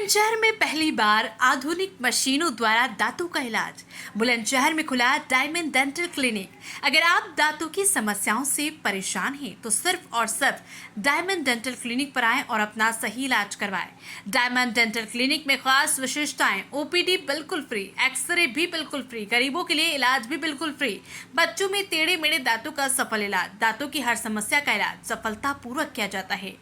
बुलंदशहर में पहली बार आधुनिक मशीनों द्वारा दांतों का इलाज। बुलंदशहर में खुला डायमंड डेंटल क्लिनिक। अगर आप दांतों की समस्याओं से परेशान हैं तो सिर्फ और सिर्फ डायमंड डेंटल क्लिनिक पर आएं और अपना सही इलाज करवाएं। डायमंड डेंटल क्लिनिक में खास विशेषताएं, ओपीडी बिल्कुल फ्री, एक्सरे भी बिल्कुल फ्री, गरीबों के लिए इलाज भी बिल्कुल फ्री, बच्चों में टेढ़े मेढ़े दांतों का सफल इलाज, दांतों की हर समस्या का इलाज सफलतापूर्वक किया जाता है।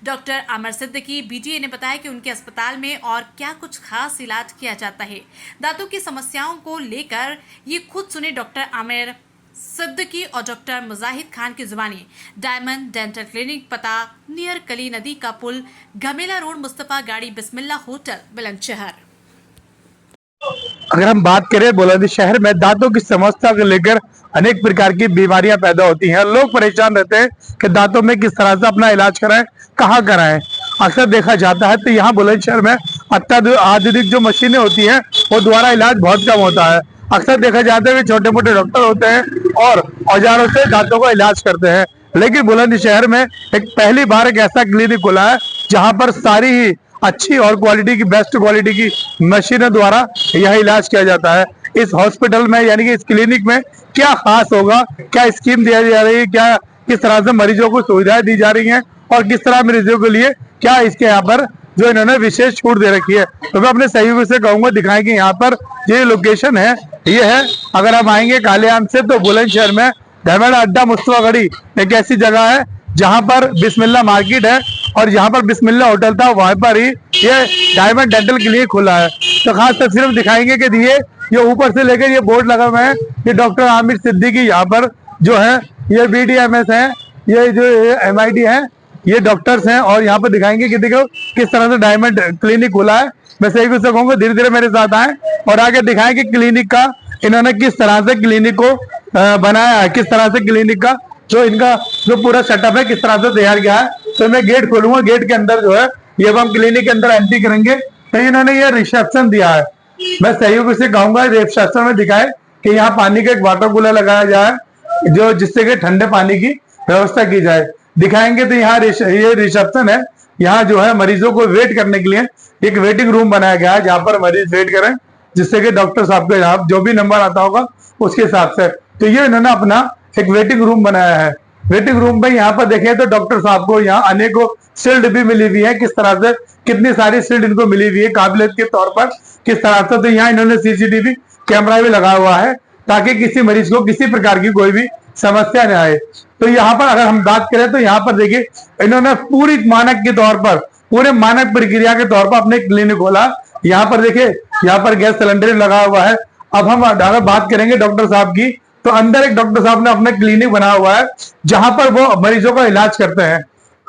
डॉक्टर अमर सिद्दीकी बीटीए ने बताया कि उनके अस्पताल में और क्या कुछ खास इलाज किया जाता है। दांतों की समस्याओं को लेकर ये खुद सुने डॉक्टर आमिर सिद्दीकी और डॉक्टर मुजाहिद खान की जुबानी। डायमंड डेंटल क्लिनिक, पता नियर कली नदी का पुल, घमेला रोड, मुस्तफा गाड़ी, बिस्मिल्ला होटल, बुलंदशहर। अगर हम बात करें बुलंदशहर में दांतों की समस्या को लेकर अनेक प्रकार की बीमारियां पैदा होती हैं। लोग परेशान रहते हैं कि दांतों में किस तरह से अपना इलाज कराएं, कहाँ कराएं। अक्सर देखा जाता है तो यहाँ बुलंदशहर में अत्याधुनिक आधुनिक जो मशीनें होती हैं वो द्वारा इलाज बहुत कम होता है। अक्सर देखा जाता है कि छोटे मोटे डॉक्टर होते हैं और औजारों से दांतों का इलाज करते हैं, लेकिन बुलंदशहर में एक पहली बार एक ऐसा क्लिनिक खुला है जहाँ पर सारी ही अच्छी और क्वालिटी की, बेस्ट क्वालिटी की मशीनों द्वारा यह इलाज किया जाता है। इस हॉस्पिटल में यानी कि इस क्लिनिक में क्या खास होगा, क्या स्कीम दी जा रही है, क्या किस तरह से मरीजों को सुविधाएं दी जा रही हैं और किस तरह मरीजों के लिए क्या इसके यहाँ पर जो इन्होंने विशेष छूट दे रखी है, तो मैं अपने सहयोगी से कहूंगा दिखाएंगे। यहाँ पर ये लोकेशन है, ये है, अगर हम आएंगे कालियान से तो बुलंदशहर में डायमंड अड्डा मुस्तफा गढ़ी एक ऐसी जगह है जहाँ पर बिस्मिल्ला मार्केट है और यहाँ पर बिस्मिल्ला होटल था, वहां पर ही ये डायमंड डेंटल क्लिनिक खुला है। तो खास तस्वीर हम दिखाएंगे कि ये ऊपर से लेकर ये बोर्ड लगा हुआ है, ये डॉक्टर आमिर सिद्दीकी यहाँ पर जो है, ये बीडीएमएस है, ये जो एमआईडी है, ये डॉक्टर्स हैं और यहाँ पर दिखाएंगे कि देखो किस तरह से डायमंड क्लिनिक खुला है। मैं सही कुछ कहूँगा धीरे धीरे मेरे साथ आए और आगे दिखाएं कि क्लिनिक का इन्होंने किस तरह से क्लिनिक को बनाया है, किस तरह से क्लिनिक का जो इनका जो पूरा सेटअप है किस तरह से तैयार किया है। तो मैं गेट खोलूंगा, गेट के अंदर जो है ये हम क्लिनिक के अंदर एंट्री करेंगे तो इन्होंने ये रिसेप्शन दिया है। मैं सहयोगी से कहूंगा रिसेप्शन में दिखाए कि यहाँ पानी का एक वाटर कूलर लगाया जाए जो जिससे कि ठंडे पानी की व्यवस्था की जाए। दिखाएंगे तो यहाँ ये रिसेप्शन है, यहाँ जो है मरीजों को वेट करने के लिए एक वेटिंग रूम बनाया गया है जहाँ पर मरीज वेट करें, जिससे कि डॉक्टर साहब के यहाँ जो भी नंबर आता होगा उसके हिसाब से। तो ये इन्होंने अपना एक वेटिंग रूम बनाया है। वेटिंग रूम में यहाँ पर देखें तो डॉक्टर साहब को यहाँ अनेकों शील्ड भी मिली हुई है, किस तरह से कितनी सारी शील्ड इनको मिली हुई है काबिलियत के तौर पर किस तरह से। तो यहाँ इन्होंने सीसीटीवी कैमरा भी लगा हुआ है ताकि किसी मरीज को किसी प्रकार की कोई भी समस्या न आए। तो यहाँ पर अगर हम बात करें तो यहाँ पर देखिए इन्होंने पूरी मानक के तौर पर, पूरे मानक प्रक्रिया के तौर पर अपने क्लिनिक खोला। यहाँ पर देखिए यहाँ पर गैस सिलेंडर लगा हुआ है। अब हम अगर बात करेंगे डॉक्टर साहब की तो अंदर एक डॉक्टर साहब ने अपना क्लिनिक बनाया हुआ है जहां पर वो मरीजों का इलाज करते हैं।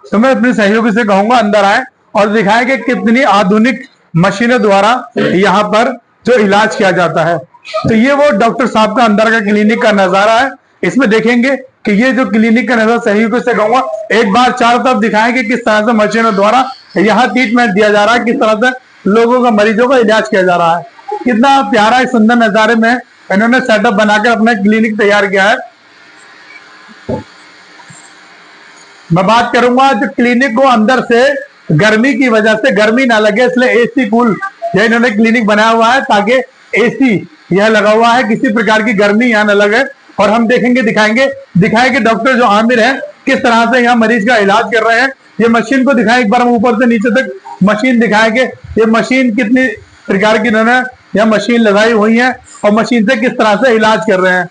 तो मैं अपने सहयोगी से कहूंगा अंदर आए और दिखाएं कि कितनी आधुनिक मशीनों द्वारा यहाँ पर जो इलाज किया जाता है। तो ये वो डॉक्टर साहब का अंदर का क्लिनिक का नजारा है। इसमें देखेंगे कि ये जो क्लिनिक का नजारा, सहयोगी से कहूंगा एक बार चारों तरफ दिखाएं कि किस तरह से मशीनों द्वारा यहाँ ट्रीटमेंट दिया जा रहा है, किस तरह से लोगों का, मरीजों का इलाज किया जा रहा है। कितना प्यारा एक सुंदर नजारे में इन्होंने सेटअप बनाकर अपना क्लिनिक तैयार किया है। मैं बात करूंगा जो क्लिनिक को अंदर से गर्मी की वजह से गर्मी ना लगे इसलिए एसी कूल यह इन्होंने क्लिनिक बनाया हुआ है ताकि एसी यह लगा हुआ है, किसी प्रकार की गर्मी यहाँ न लगे। और हम देखेंगे दिखाएंगे डॉक्टर जो आमिर है किस तरह से यहाँ मरीज का इलाज कर रहे हैं। ये मशीन को दिखाएं एक बार, हम ऊपर से नीचे तक मशीन दिखाएंगे। ये मशीन कितनी प्रकार की इन्होंने यहाँ मशीन लगाई हुई है और मशीन से किस तरह से इलाज कर रहे हैं।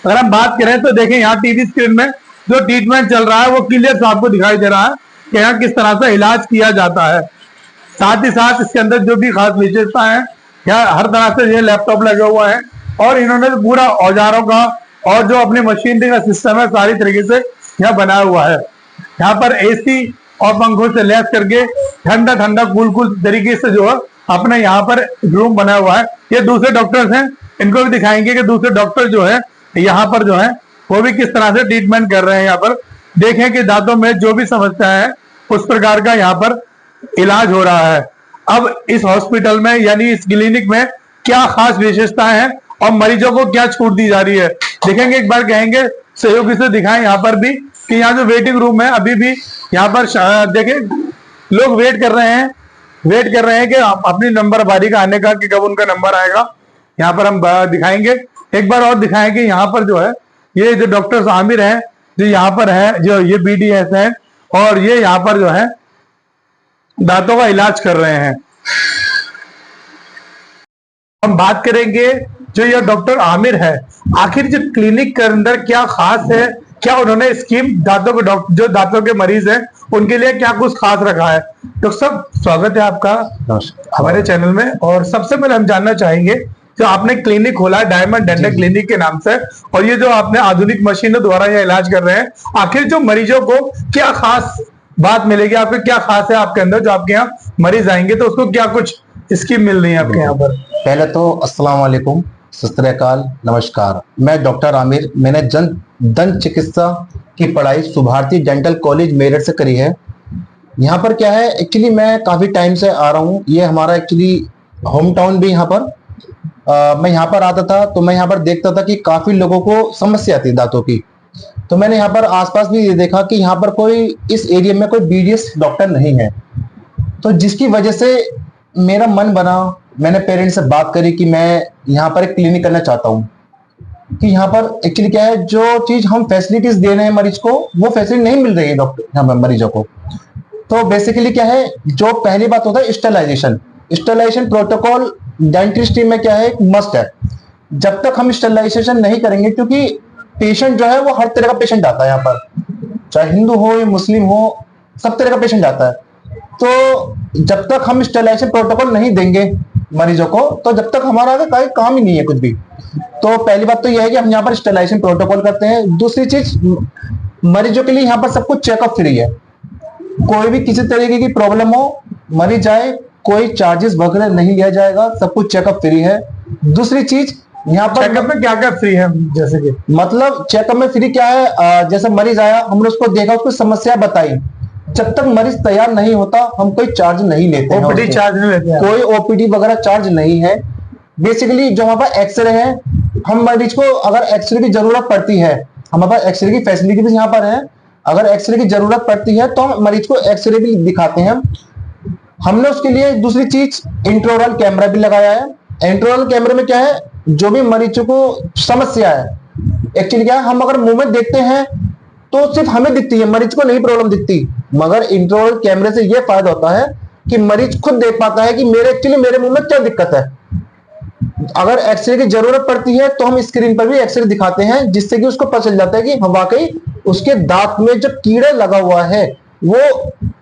अगर हम बात करें तो देखें यहाँ टीवी स्क्रीन में जो ट्रीटमेंट चल रहा है वो क्लियर से आपको दिखाई दे रहा है कि यहाँ किस तरह से इलाज किया जाता है। साथ ही साथ इसके अंदर जो भी खास विशेषता है, यहाँ हर तरह से ये लैपटॉप लगा हुआ है और इन्होंने पूरा औजारों का और जो अपनी मशीनरी का सिस्टम है सारी तरीके से यहाँ बनाया हुआ है। यहाँ पर एसी और पंखों से लैस करके ठंडा ठंडा कूल तरीके से जो है अपने यहाँ पर रूम बनाया हुआ है। ये दूसरे डॉक्टर्स हैं, इनको भी दिखाएंगे कि दूसरे डॉक्टर जो है यहाँ पर जो है वो भी किस तरह से ट्रीटमेंट कर रहे हैं। यहाँ पर देखें कि दांतों में जो भी समस्या है उस प्रकार का यहाँ पर इलाज हो रहा है। अब इस हॉस्पिटल में यानी इस क्लिनिक में क्या खास विशेषताएं हैं और मरीजों को क्या छूट दी जा रही है देखेंगे। एक बार कहेंगे सहयोगी से दिखाएं यहाँ पर भी कि यहाँ जो वेटिंग रूम है अभी भी यहाँ पर देखें लोग वेट कर रहे हैं कि अपनी नंबर बारी का आने का, कि कब उनका नंबर आएगा। यहाँ पर हम दिखाएंगे, एक बार और दिखाएं कि यहाँ पर जो है ये जो डॉक्टर आमिर है जो यहाँ पर है, जो ये BDS है और ये यहाँ पर जो है दांतों का इलाज कर रहे हैं। हम बात करेंगे जो ये डॉक्टर आमिर है, आखिर जो क्लिनिक के अंदर क्या खास है, क्या उन्होंने स्कीम दांतों के जो दांतों के मरीज हैं उनके लिए क्या कुछ खास रखा है। डॉक्टर साहब स्वागत है आपका हमारे चैनल में। और सबसे पहले हम जानना चाहेंगे जो आपने क्लिनिक खोला है डायमंड डेंटल क्लिनिक के नाम से, और ये जो आपने आधुनिक मशीनों द्वारा ये इलाज कर रहे हैं, आखिर जो मरीजों को क्या खास बात मिलेगी, आपके क्या खास है आपके अंदर, जो आपके यहाँ मरीज आएंगे तो उसको क्या कुछ स्कीम मिल रही है आपके यहाँ पर। पहले तो अस्सलाम वालेकुम, सत श्री अकाल, नमस्कार। मैं डॉक्टर आमिर, मैंने दंत चिकित्सा की पढ़ाई सुभारती डेंटल कॉलेज मेरठ से करी है। यहाँ पर क्या है, एक्चुअली मैं काफी टाइम से आ रहा हूँ, ये हमारा एक्चुअली होम टाउन भी यहाँ पर। मैं यहाँ पर आता था तो मैं यहाँ पर देखता था कि काफी लोगों को समस्या आती दांतों की। तो मैंने यहाँ पर आसपास भी ये देखा कि यहाँ पर कोई इस एरिया में कोई BDS डॉक्टर नहीं है, तो जिसकी वजह से मेरा मन बना, मैंने पेरेंट्स से बात करी कि मैं यहाँ पर एक क्लिनिक करना चाहता हूँ। कि यहाँ पर एक्चुअली क्या है, जो चीज हम फैसिलिटीज दे रहे हैं मरीज को वो फैसिलिटी नहीं मिल रही है डॉक्टर यहाँ पर मरीजों को। तो बेसिकली क्या है, जो पहली बात होता है स्टरलाइजेशन प्रोटोकॉल डेंटिस्ट्री में क्या है, एक मस्ट है। जब तक हम स्टरलाइजेशन नहीं करेंगे, क्योंकि पेशेंट जो है वो हर तरह का पेशेंट आता है यहाँ पर, चाहे हिंदू हो या मुस्लिम हो, सब तरह का पेशेंट आता है। तो जब तक हम स्टरलाइजेशन प्रोटोकॉल नहीं देंगे मरीजों को, तो जब तक हमारा आगे कोई काम ही नहीं है कुछ भी। तो पहली बात तो यह है कि हम यहाँ पर स्टरलाइजेशन प्रोटोकॉल करते हैं। दूसरी चीज, मरीजों के लिए यहाँ पर सब कुछ चेकअप फ्री है। कोई भी किसी तरीके की प्रॉब्लम हो, मरीज आए, कोई चार्जेस वगैरह नहीं लिया जाएगा, सब कुछ चेकअप फ्री है। दूसरी चीज, यहाँ पर चेकअप में क्या क्या फ्री है, जैसे कि मतलब चेकअप में फ्री क्या है, जैसे मरीज आया, हमने उसको देखा, उसको समस्या बताई, जब तक मरीज तैयार नहीं होता हम कोई चार्ज नहीं लेते हैं। OPD चार्ज नहीं लेते हैं, कोई OPD वगैरह चार्ज नहीं है। बेसिकली जो हमारे पास एक्सरे है, हम मरीज को अगर एक्सरे की जरूरत पड़ती है, हमारे पास एक्सरे की फैसिलिटी भी यहाँ पर है। अगर एक्सरे की जरूरत पड़ती है तो हम मरीज को एक्सरे भी दिखाते हैं। हमने उसके लिए दूसरी चीज इंट्राओरल कैमरा भी लगाया है। इंट्राओरल कैमरे में क्या है, जो भी मरीजों को समस्या है, एक्चुअली क्या है, हम अगर मुंह में देखते हैं तो सिर्फ हमें दिखती है, मरीज को नहीं प्रॉब्लम दिखती। मगर इंट्राओरल कैमरे से ये फायदा होता है कि मरीज खुद देख पाता है कि मेरे मुंह में क्या दिक्कत है। अगर एक्सरे की जरूरत पड़ती है तो हम स्क्रीन पर भी एक्सरे दिखाते हैं, जिससे कि उसको पता चल जाता है कि वाकई उसके दांत में जो कीड़ा लगा हुआ है वो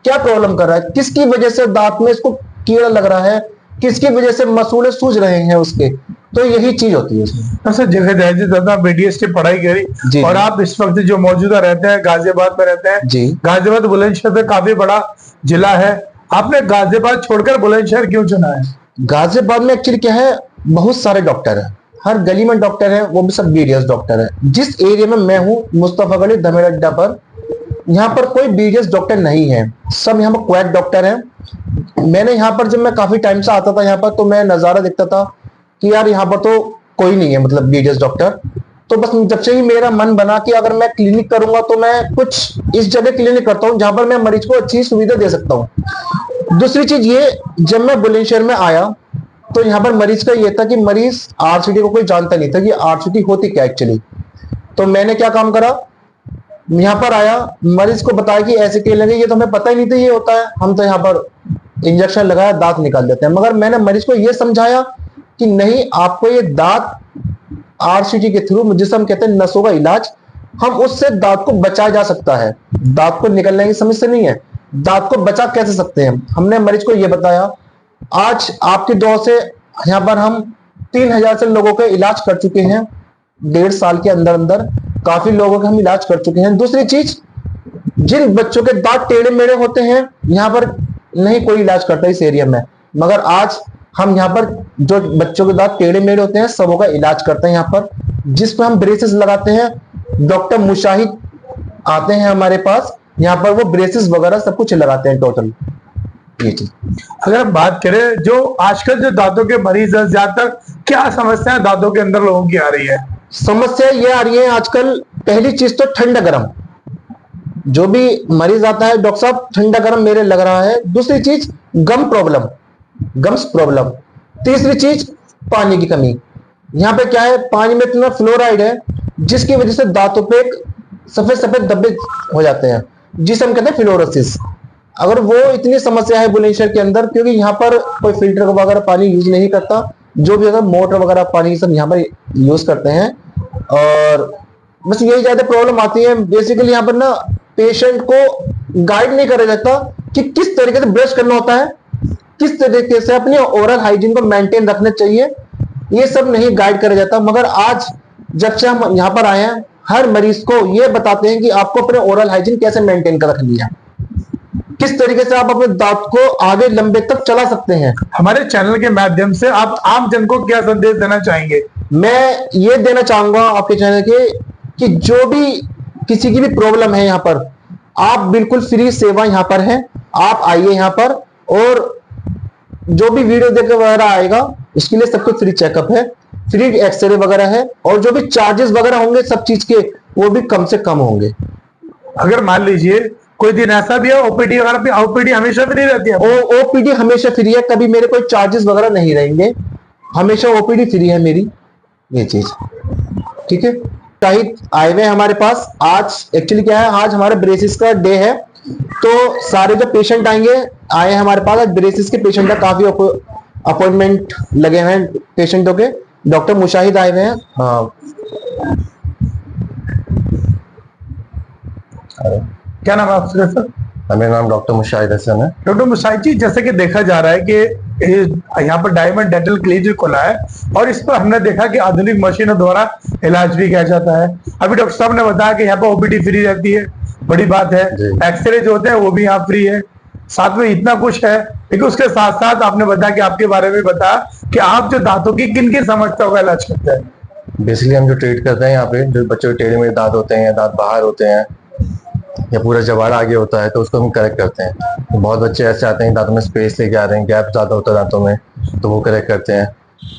क्या प्रॉब्लम कर रहा है, किसकी वजह से दांत में इसको कीड़ा लग रहा है, किसकी वजह से मसूड़े सूज रहे हैं उसके। तो यही चीज होती है उसमें। सर जगह BDS की पढ़ाई करी और आप इस वक्त जो मौजूदा रहते हैं गाजियाबाद में रहते हैं जी। गाजियाबाद बुलंदशहर काफी बड़ा जिला है, आपने गाजियाबाद छोड़कर बुलंदशहर क्यों चुना है। गाजियाबाद में एक्चुअली क्या है, बहुत सारे डॉक्टर है, हर गली में डॉक्टर है, वो भी सब BDS डॉक्टर है। जिस एरिया में मैं हूँ, मुस्तफा गली धमेड़ अड्डा पर, यहाँ पर कोई BDS डॉक्टर नहीं है, सब यहाँ पर क्वैक डॉक्टर है। मैंने यहाँ पर जब मैं काफी टाइम से आता था यहाँ पर, तो मैं नजारा देखता था कि यार यहाँ पर तो कोई नहीं है, मतलब BDS डॉक्टर। तो बस जब से ही मेरा मन बना कि अगर मैं क्लिनिक करूंगा तो मैं कुछ इस जगह क्लिनिक करता हूँ जहां पर मैं मरीज को अच्छी सुविधा दे सकता हूँ। दूसरी चीज ये, जब मैं बुलंदशहर में आया तो यहाँ पर मरीज का ये था कि मरीज RCT को कोई जानता नहीं था कि RCT होती क्या एक्चुअली। तो मैंने क्या काम करा, यहाँ पर आया, मरीज को बताया कि ऐसे क्यों लगे, ये तो हमें पता ही नहीं था ये होता है, हम तो यहाँ पर इंजेक्शन लगाया दांत निकाल देते हैं। मगर मैंने मरीज को ये समझाया कि नहीं, आपको ये दांत RCT के थ्रू, जिसे हम कहते हैं नसों का इलाज, हम उससे दांत को बचाया जा सकता है। दांत को निकलने की समस्या नहीं है, दांत को बचा कैसे सकते हैं, हमने मरीज को ये बताया। आज आपकी दुआ से यहाँ पर हम 3000 से लोगों के इलाज कर चुके हैं, 1.5 साल के अंदर अंदर काफी लोगों के हम इलाज कर चुके हैं। दूसरी चीज, जिन बच्चों के दांत टेढ़े मेढ़े होते हैं, यहाँ पर नहीं कोई इलाज करता इस एरिया में, मगर आज हम यहाँ पर जो बच्चों के दांत टेढ़े मेढ़े होते हैं सबों का इलाज करते हैं यहाँ पर, जिस पर हम ब्रेसेस लगाते हैं। डॉक्टर मुशाहिद आते हैं हमारे पास, यहाँ पर वो ब्रेसेस वगैरह सब कुछ लगाते हैं टोटल। ये चीज। अगर हम बात करें जो आजकल जो दांतों के मरीज है, ज्यादातर क्या समस्याएं दांतों के अंदर लोगों की आ रही है? समस्या ये आ रही है आजकल, पहली चीज तो ठंडा गर्म, जो भी मरीज आता है डॉक्टर साहब ठंडा गर्म मेरे लग रहा है। दूसरी चीज गम्स प्रॉब्लम। तीसरी चीज पानी की कमी। यहाँ पे क्या है, पानी में इतना फ्लोराइड है जिसकी वजह से दांतों पे एक सफेद सफेद धब्बे हो जाते हैं, जिसे हम कहते हैं फ्लोरोसिस। अगर वो इतनी समस्या है बुलंदशहर के अंदर, क्योंकि यहाँ पर कोई फिल्टर वगैरह पानी यूज नहीं करता, जो भी होता है मोटर वगैरह पानी सब यहाँ पर यूज करते हैं, और बस यही ज्यादा प्रॉब्लम आती है। बेसिकली यहाँ पर ना पेशेंट को गाइड नहीं करा जाता कि किस तरीके से ब्रश करना होता है, किस तरीके से अपनी ओरल हाइजीन को मेंटेन रखना चाहिए, ये सब नहीं गाइड करा जाता। मगर आज जब से हम यहाँ पर आए हैं, हर मरीज को ये बताते हैं कि आपको अपने ओरल हाइजीन कैसे मेंटेन कर रखनी है, किस तरीके से आप अपने दांत को आगे लंबे तक चला सकते हैं। हमारे चैनल के माध्यम से आप आम जन को क्या संदेश देना चाहेंगे? मैं ये देना चाहूंगा आपके चैनल के कि जो भी किसी की भी प्रॉब्लम है यहाँ पर, आप बिल्कुल फ्री सेवा यहाँ पर है, आप आइए यहाँ पर, और जो भी वीडियो देख वगैरह आएगा उसके लिए सब कुछ फ्री चेकअप है, फ्री एक्सरे वगैरह है, और जो भी चार्जेस वगैरह होंगे सब चीज के वो भी कम से कम होंगे। अगर मान लीजिए कोई दिन ऐसा भी है ओपीडी वगैरह, ओपीडी हमेशा फ्री रहती है? ओपीडी हमेशा फ्री है, कभी मेरे कोई चार्जेस वगैरह नहीं रहेंगे, हमेशा ओपीडी फ्री है मेरी, ये चीज ठीक है। शाहिद आए हुए हमारे पास, आज एक्चुअली क्या है, आज हमारे ब्रेसिस का डे है, तो सारे जो पेशेंट आए हमारे पास, आज ब्रेसिस के पेशेंट का काफी अपॉइंटमेंट लगे हुए हैं पेशेंटों के। डॉक्टर मुशाहिद आए हुए हैं। हाँ, क्या नाम है आपका सर? मेरा नाम डॉक्टर मुशाहिद हसन है। डॉक्टर मुशाहिद जी, जैसे कि देखा जा रहा है कि यहाँ पर डायमंड डेंटल क्लिनिक खुला है और इस पर हमने देखा कि आधुनिक मशीनों द्वारा इलाज भी किया जाता है। अभी डॉक्टर साहब ने बताया कि यहाँ पर ओपीडी फ्री रहती है, बड़ी बात है। एक्सरे जो होते हैं वो भी यहाँ फ्री है, साथ में इतना कुछ है। लेकिन उसके साथ साथ आपने बताया कि आपके बारे में बताया कि आप जो दांतों की किन किन समस्याओं का इलाज करते हैं। बेसिकली हम जो ट्रीट करते हैं यहाँ पे, जो बच्चों के टेढ़े मेढ़े दांत होते हैं या दांत बाहर होते हैं या पूरा जबाड़ा आगे होता है, तो उसको हम करेक्ट करते हैं। तो बहुत बच्चे ऐसे आते हैं दांतों में स्पेस लेके आ रहे हैं, गैप ज्यादा होता है दांतों में, तो वो करेक्ट करते हैं।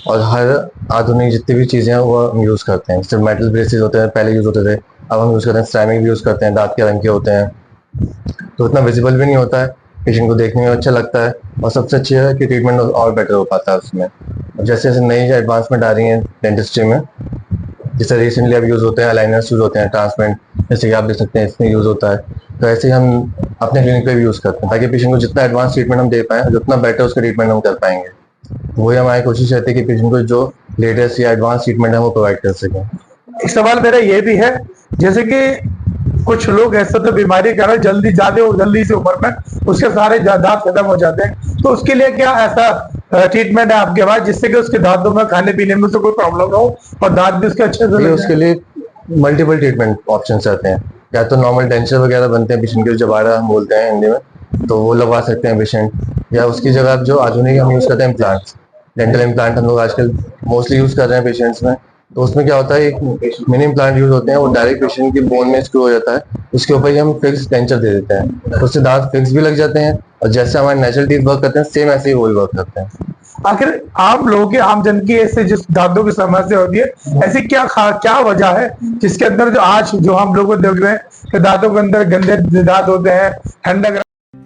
और हर आधुनिक जितनी भी चीजें हैं वो हम यूज करते हैं। सिर्फ मेटल ब्रेसेस होते हैं, पहले यूज होते थे, अब हम यूज करते हैं सिरेमिक भी यूज करते हैं, दांत के रंग के होते हैं, तो इतना विजिबल भी नहीं होता है, पेशेंट को देखने में अच्छा लगता है, और सबसे अच्छी है कि ट्रीटमेंट और बेटर हो पाता है उसमें। जैसे जैसे नई एडवांसमेंट आ रही है डेंटिस्ट्री में, जैसे रिसेंटली अब यूज होते हैं अलाइनर्स यूज होते हैं, ट्रांसपेरेंट, जैसे कि आप देख सकते हैं इसमें यूज होता है, तो ऐसे ही हम अपने क्लिनिक पे भी यूज करते हैं ताकि पेशेंट को जितना एडवांस ट्रीटमेंट हम दे पाएं, जितना बेटर उसका ट्रीटमेंट हम कर पाएंगे। वही हमारी कोशिश रहती है कि पेशेंट को जो लेटेस्ट या एडवांस ट्रीटमेंट है वो प्रोवाइड कर सकें। एक सवाल मेरा ये भी है, जैसे कि कुछ लोग ऐसा तो बीमारी का जल्दी से उम्र में उसके सारे दांत खत्म हो जाते हैं, तो उसके लिए क्या ऐसा ट्रीटमेंट है आपके पास जिससे कि उसके दांतों में खाने पीने में तो कोई प्रॉब्लम हो और दांत भी उसके अच्छे से उसके लिए मल्टीपल ट्रीटमेंट ऑप्शन रहते हैं। या तो नॉर्मल डेंचर वगैरह बनते हैं पेशेंट के, जबाड़ा हम बोलते हैं हिंदी में, तो वो लगवा सकते हैं पेशेंट, या उसकी जगह जो आधुनिक हम यूज करते हैं इम्प्लांट्स, डेंटल इम्प्लांट हम लोग आजकल मोस्टली यूज कर रहे हैं पेशेंट्स में। तो उसमें क्या होता है, एक मिनी इम्प्लांट यूज होते हैं, वो डायरेक्ट पेशेंट की बोन में स्क्रू हो जाता है, उसके ऊपर ही हम फिक्स डेंचर दे देते हैं, तो उससे दांत फिक्स भी लग जाते हैं, और जैसे हमारे नेचुरल टीथ वर्क करते हैं सेम ऐसे ही वो वर्क करते हैं। आखिर आम लोगों की, आम जन की ऐसे जिस दांतों की समस्या होती है, ऐसी क्या वजह है जिसके अंदर जो आज जो हम लोग को देख रहे हैं कि दांतों के अंदर गंदे दांत होते हैं, ठंडक